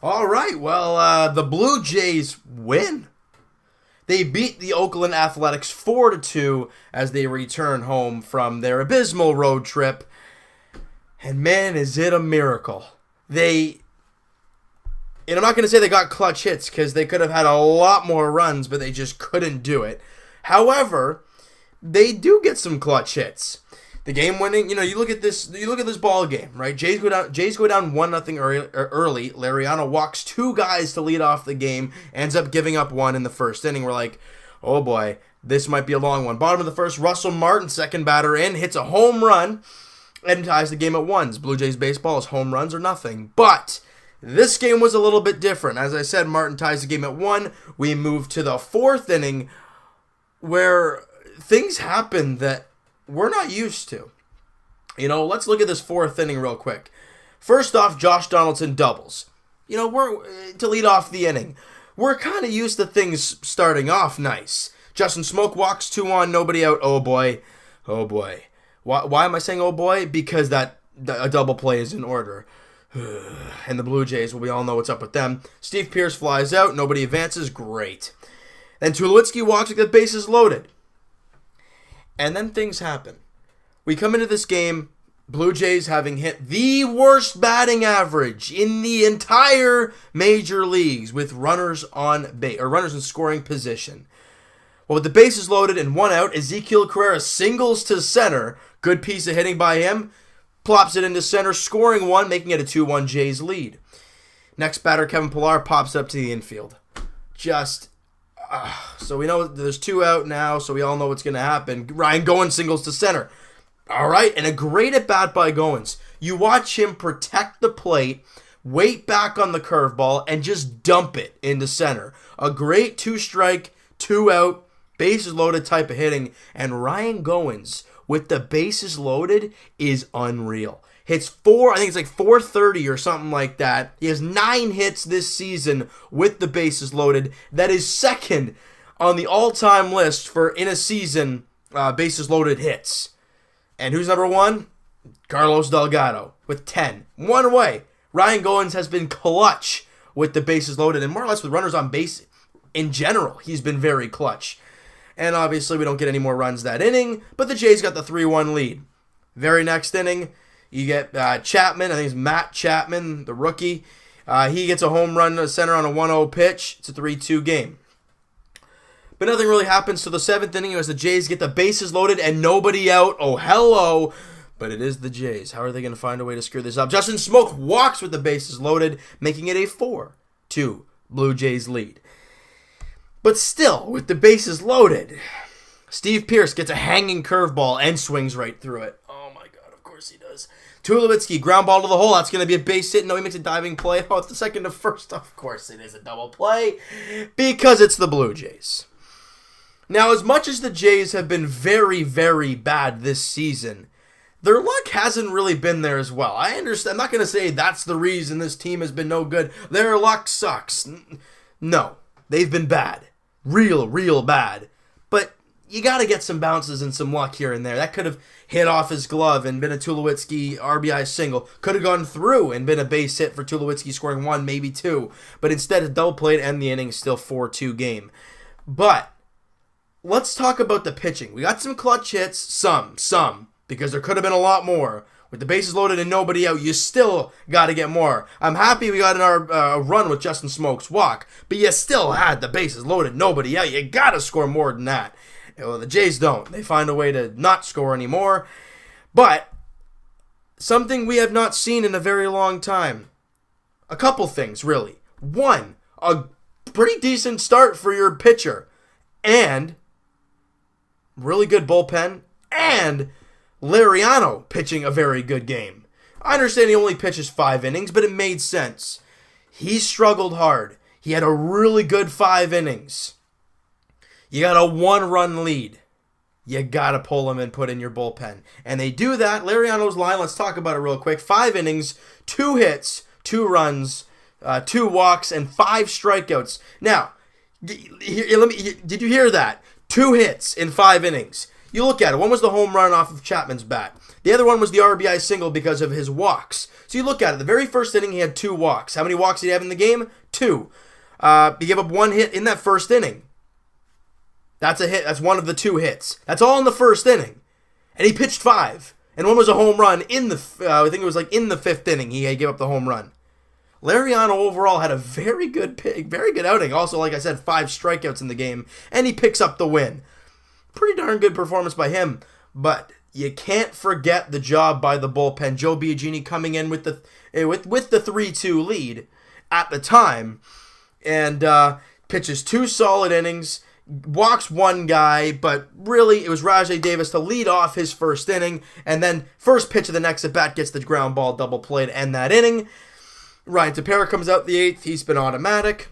All right, well, the Blue Jays win. They beat the Oakland Athletics 4-2 as they return home from their abysmal road trip. And man, is it a miracle. And I'm not going to say they got clutch hits because they could have had a lot more runs, but they just couldn't do it. However, they do get some clutch hits. The game winning, you look at this ball game, right? Jays go down 1-0 early. Lariano walks two guys to lead off the game, ends up giving up one in the first inning. We're like, oh boy, this might be a long one. Bottom of the first, Russell Martin, second batter in, hits a home run and ties the game at 1. Blue Jays baseball is home runs or nothing. But this game was a little bit different. As I said, Martin ties the game at 1. We move to the fourth inning where things happen that we're not used to. Let's look at this fourth inning real quick. First off, Josh Donaldson doubles. We're to lead off the inning. We're kind of used to things starting off nice. Justin Smoke walks 2 on, nobody out. Oh boy. Why am I saying oh boy? Because a double play is in order. And the Blue Jays, we all know what's up with them. Steve Pearce flies out, nobody advances, great. Then Tulowitzki walks with the bases loaded. And then things happen. We come into this game, Blue Jays having hit the worst batting average in the entire major leagues with runners on base, or runners in scoring position. Well, with the bases loaded and 1 out, Ezekiel Carrera singles to center. Good piece of hitting by him. Plops it into center, scoring 1, making it a 2-1 Jays lead. Next batter, Kevin Pillar, pops up to the infield. So we know there's 2 out now, so we all know what's going to happen. Ryan Goins singles to center. All right, and a great at-bat by Goins. You watch him protect the plate, wait back on the curveball, and just dump it into center. A great 2-strike, 2-out, bases loaded type of hitting, and Ryan Goins with the bases loaded is unreal. Hits 430 or something like that. He has 9 hits this season with the bases loaded. That is second on the all-time list for in a season bases loaded hits. And who's number 1? Carlos Delgado with 10. One away. Ryan Goins has been clutch with the bases loaded and more or less with runners on base in general. He's been very clutch. And obviously we don't get any more runs that inning, but the Jays got the 3-1 lead. Very next inning, you get Chapman. I think it's Matt Chapman, the rookie. He gets a home run to center on a 1-0 pitch. It's a 3-2 game. But nothing really happens to the 7th inning as the Jays get the bases loaded and nobody out. Oh, hello. But it is the Jays. How are they going to find a way to screw this up? Justin Smoke walks with the bases loaded, making it a 4-2 Blue Jays lead. But still, with the bases loaded, Steve Pearce gets a hanging curveball and swings right through it. Oh my God, of course he does. Tulowitzki, ground ball to the hole. That's going to be a base hit. No, he makes a diving play. Oh, it's the second to first. Of course it is a double play because it's the Blue Jays. Now, as much as the Jays have been very, very bad this season, their luck hasn't really been there as well. I understand. I'm not going to say that's the reason this team has been no good. Their luck sucks. No, they've been bad. Real bad. But you got to get some bounces and some luck here and there. That could have hit off his glove and been a Tulowitzki RBI single. Could have gone through and been a base hit for Tulowitzki scoring 1, maybe 2. But instead, a double play to end the inning, still 4-2 game. But let's talk about the pitching. We got some clutch hits, some, because there could have been a lot more. With the bases loaded and nobody out, you still got to get more. I'm happy we got in our run with Justin Smoke's walk, but you still had the bases loaded, nobody out. You got to score more than that. Well, the Jays don't. They find a way to not score anymore. But something we have not seen in a very long time. A couple things, really. One, a pretty decent start for your pitcher. And really good bullpen. And Lariano pitching a very good game. I understand he only pitches 5 innings, but it made sense. He struggled hard. He had a really good 5 innings. You got a 1-run lead. You got to pull him and put in your bullpen. And they do that. Lariano's line, let's talk about it real quick. 5 innings, 2 hits, 2 runs, 2 walks, and 5 strikeouts. Now, did you hear that? 2 hits in 5 innings. You look at it. One was the home run off of Chapman's bat. The other one was the RBI single because of his walks. So you look at it. The very first inning, he had 2 walks. How many walks did he have in the game? 2. He gave up 1 hit in that first inning. That's a hit. That's one of the 2 hits. That's all in the first inning. And he pitched 5. And one was a home run in the, I think it was like in the 5th inning. He gave up the home run. Lariano overall had a very good outing. Also, like I said, 5 strikeouts in the game. And he picks up the win. Pretty darn good performance by him. But you can't forget the job by the bullpen. Joe Biagini coming in with the 3-2 lead at the time. And pitches 2 solid innings. Walks 1 guy, but really it was Rajai Davis to lead off his first inning, and then first pitch of the next at-bat gets the ground ball double play to end that inning. Ryan Tepera comes out the 8th. He's been automatic.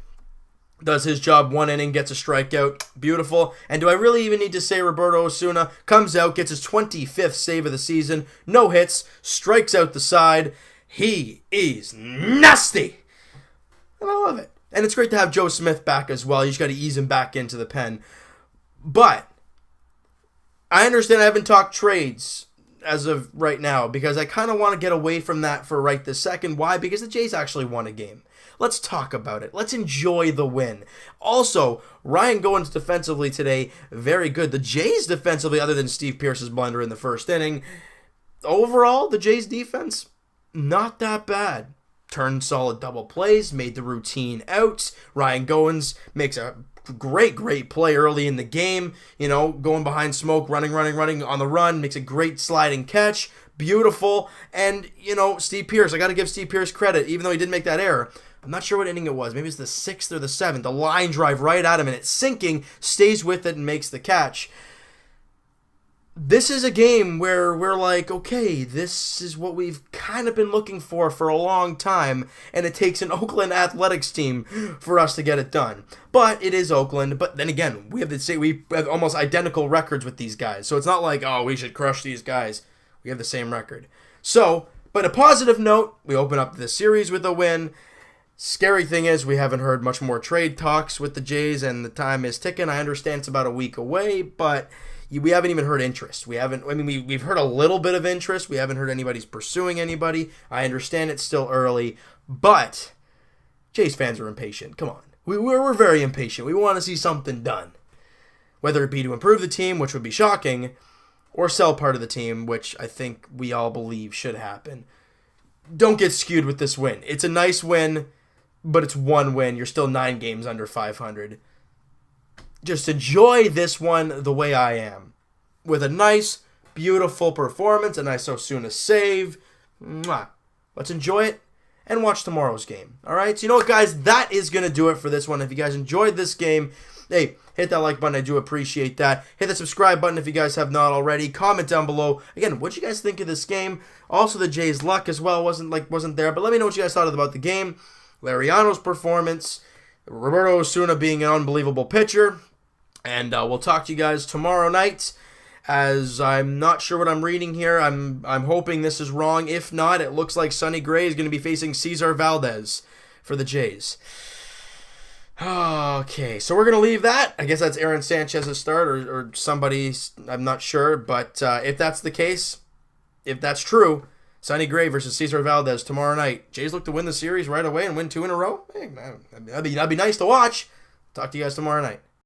Does his job 1 inning, gets a strikeout. Beautiful. And do I really even need to say Roberto Osuna comes out, gets his 25th save of the season, no hits, strikes out the side. He is nasty. And I love it. And it's great to have Joe Smith back as well. You just got to ease him back into the pen. But I understand I haven't talked trades as of right now because I kind of want to get away from that for right this second. Why? Because the Jays actually won a game. Let's talk about it. Let's enjoy the win. Also, Ryan Goins defensively today, very good. The Jays defensively, other than Steve Pearce's blunder in the first inning, overall, the Jays defense, not that bad. Turned solid double plays, made the routine outs. Ryan Goins makes a great play early in the game. You know, going behind smoke, running on the run, makes a great sliding catch. Beautiful. And, you know, Steve Pearce, I got to give Steve Pearce credit, even though he did make that error. I'm not sure what inning it was. Maybe it's the 6th or the 7th. A line drive right at him, and it's sinking, stays with it, and makes the catch. This is a game where we're like, okay, this is what we've kind of been looking for a long time, and it takes an Oakland Athletics team for us to get it done. But it is Oakland. But then again, we have almost identical records with these guys, so it's not like, oh, we should crush these guys. We have the same record. So, but a positive note, we open up the series with a win. Scary thing is we haven't heard much more trade talks with the Jays, and the time is ticking. I understand it's about a week away, but we haven't even heard interest. We've heard a little bit of interest. We haven't heard anybody's pursuing anybody. I understand it's still early, but Jays fans are impatient. Come on. We're very impatient. We want to see something done. Whether it be to improve the team, which would be shocking, or sell part of the team, which I think we all believe should happen. Don't get skewed with this win. It's a nice win, but it's 1 win. You're still 9 games under 500. Just enjoy this one the way I am. With a nice, beautiful performance, a nice Osuna save. Mwah. Let's enjoy it and watch tomorrow's game. All right? So you know what, guys? That is going to do it for this one. If you guys enjoyed this game, hey, hit that like button. I do appreciate that. Hit the subscribe button if you guys have not already. Comment down below. Again, what you guys think of this game? Also, the Jays' luck as well wasn't there. But let me know what you guys thought about the game. Lariano's performance. Roberto Osuna being an unbelievable pitcher. And we'll talk to you guys tomorrow night, as I'm not sure what I'm reading here. I'm hoping this is wrong. If not, it looks like Sonny Gray is going to be facing Cesar Valdez for the Jays. Okay, so we're going to leave that. I guess that's Aaron Sanchez's start or somebody. I'm not sure. But if that's the case, if that's true, Sonny Gray versus Cesar Valdez tomorrow night. Jays look to win the series right away and win 2 in a row. Hey, man, that'd be nice to watch. Talk to you guys tomorrow night.